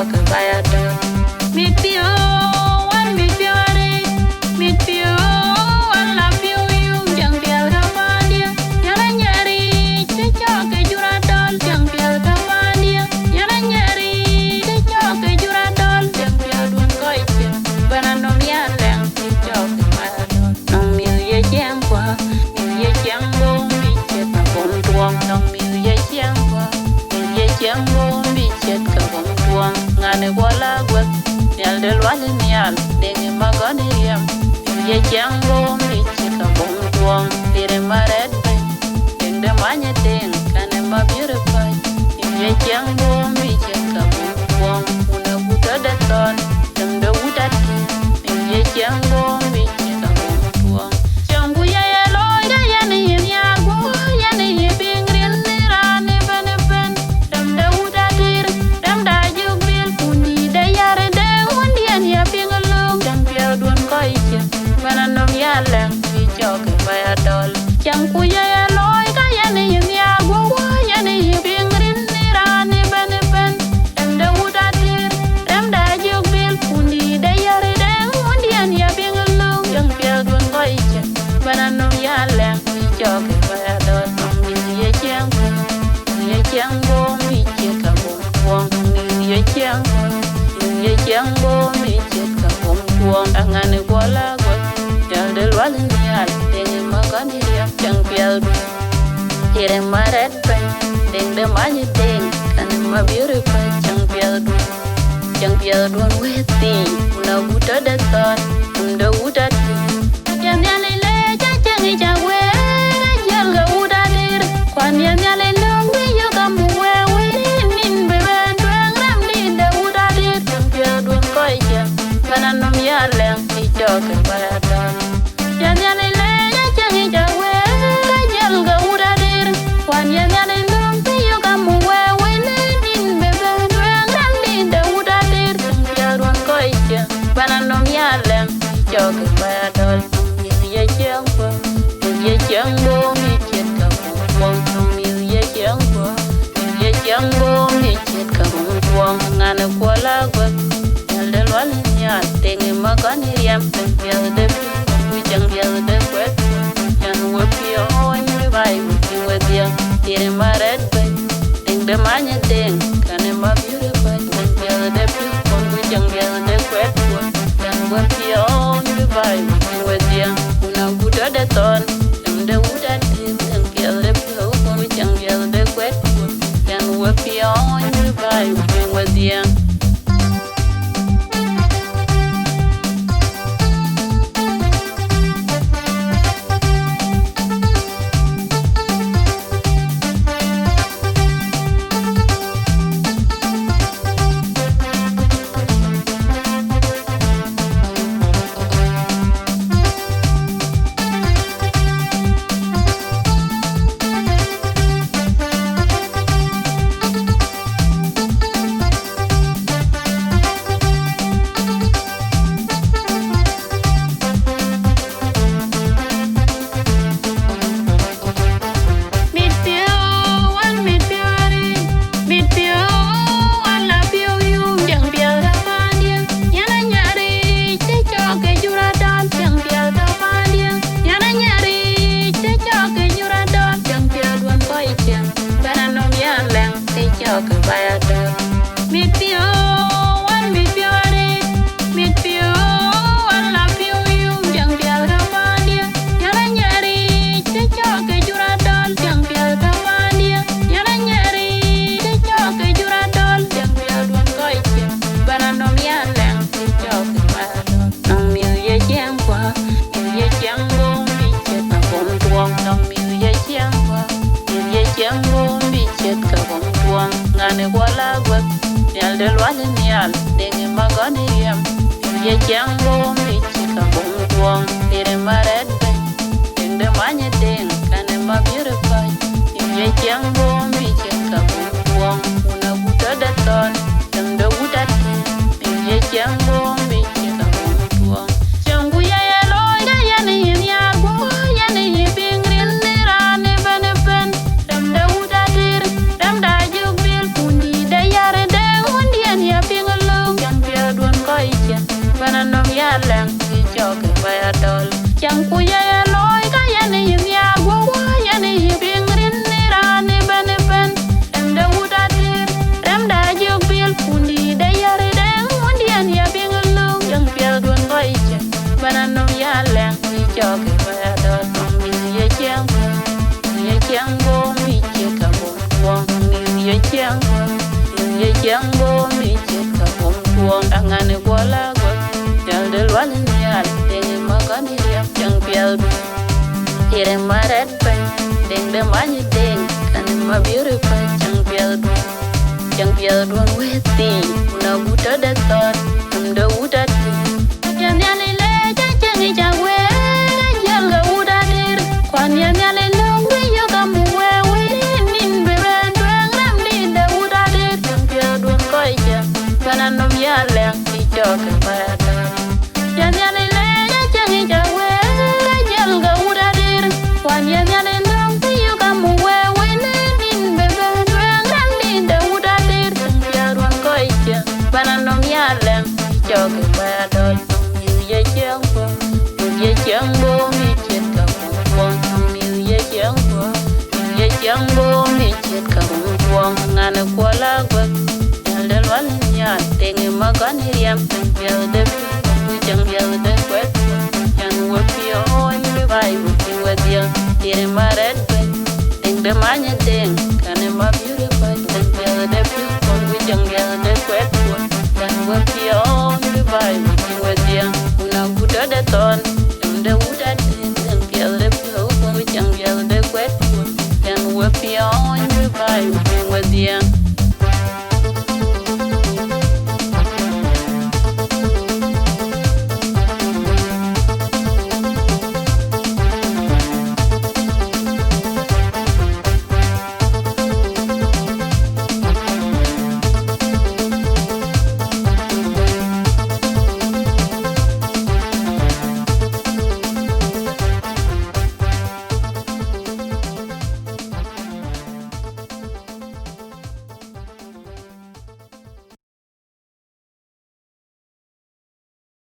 cho cái bài đó mi pio one mi pio re mi pio one la pio you chẳng pio đâu mà dia nhara nhari che cho cái jura dol chẳng pio đâu mà dia nhara nhari che cho cái jura dol chẳng pio duan coi che bana no mi aleng che cho cái bài đó nong mi ye chang qua mi ye chang bo mi che ta bom tuang nong mi ye chang qua mi ye chang bo mi che ka bom tuang ngane wala gwat nyal del wale nyal denge magone yam ye jango mi chika bom tuang dire maret denge manya deng kane ma beautify ye jango mi chika bom tuang una buta da ton dem da buta ye jango mi chika bom tuang jangu ya ya loy ga ya ne ya go ya ne bingrin ni rane bane ben dem da buta dir dem da jubil puni da yare de wondian ya pingalong dan pier duan koi che bana nom ya leng mi jok ba ya dol chang ku ya ya loy ka ya ne ya go ya ne bingrin ni rane bane ben dem da buta dir dem da jubil puni da yare de wondian ya pingalong dan pier duan koi che bana nom ya leng mi jok ba ya dol mi ye chang go mi che ka bom wong mi ye chang ye jango mi che ka bom tuang angane wala go dal del wal nyal denge magani ya chang pial dire maret pen deng de manye deng kan ma biure pa chang pial duan weti una buta da ton unda uda yan ya le cha chang ja we jal ga uda dir kwan yan ya le long we yo ga mu we nin be ben tuang ram din da uda dir chang pial duan koi che bana nom ya leng ni cho ke ba da yan ya le chang ja we jal ga uda dir kwan yan ya le long we yo ga mu we nin be ben tuang ram din da uda dir chang pial duan koi che bana nom ya leng ni cho ke ba da ye chang bo mi chet ka bom mi ye chang bo mi chet ka bom ngane kwala gwa yal del wal nya tenge magani yam yal de pi jang yal de kwet yan wo pi on mi bai mi we dia tire maret bai ding de manya ding kane ma biure bai yal de pi on jang yal de kwet yan wo pi on mi bai mi we dia una buda de ton de uda ding yal de pi on jang yal de kwet yan wo pi on mi bai mi we dia ngane wala gwat nyal del wale nyal denge magone yam ye jango mi chika bom tuang dire maret denge manye deng kane ma beautify ye jango mi chika bom tuang una buta da ton denge buta ye jango mi chika bom tuang jangu ya ya loy ga ya ne ya go ya ne bingrin ni rane bane ben denge buta dir dem da jubil pundi da yare de wondian ya pingal ye chang bo mi chet ka bom tuong angane kwala go yal del walin yal deng magani yap chang pial ire maret pen deng de mani deng kan ma beautiful chang pial duan weti una buta de tot unda uta yan yan le chang ja we yal ga uda dir kwan yan yan le we yo ga mu we nin be ben duan ram di de uda dir chang pial duan koi ja kana nom ya le ti chok ba da yan yan le chang ja we yal ga uda dir kwan yan yan le we yo ga mu we nin be ben duan ram di de uda dir chang pial duan koi ja kana nom ya le ti chok ba da ye chang bo mi chet ka bom mi ye chang bo mi chet ka bom ngane kwala gwa yal del wan nya teng ma kan riam yal de chang yal de kwet yan wo pio mi bai mi wa dia dire maret teng de ma nya teng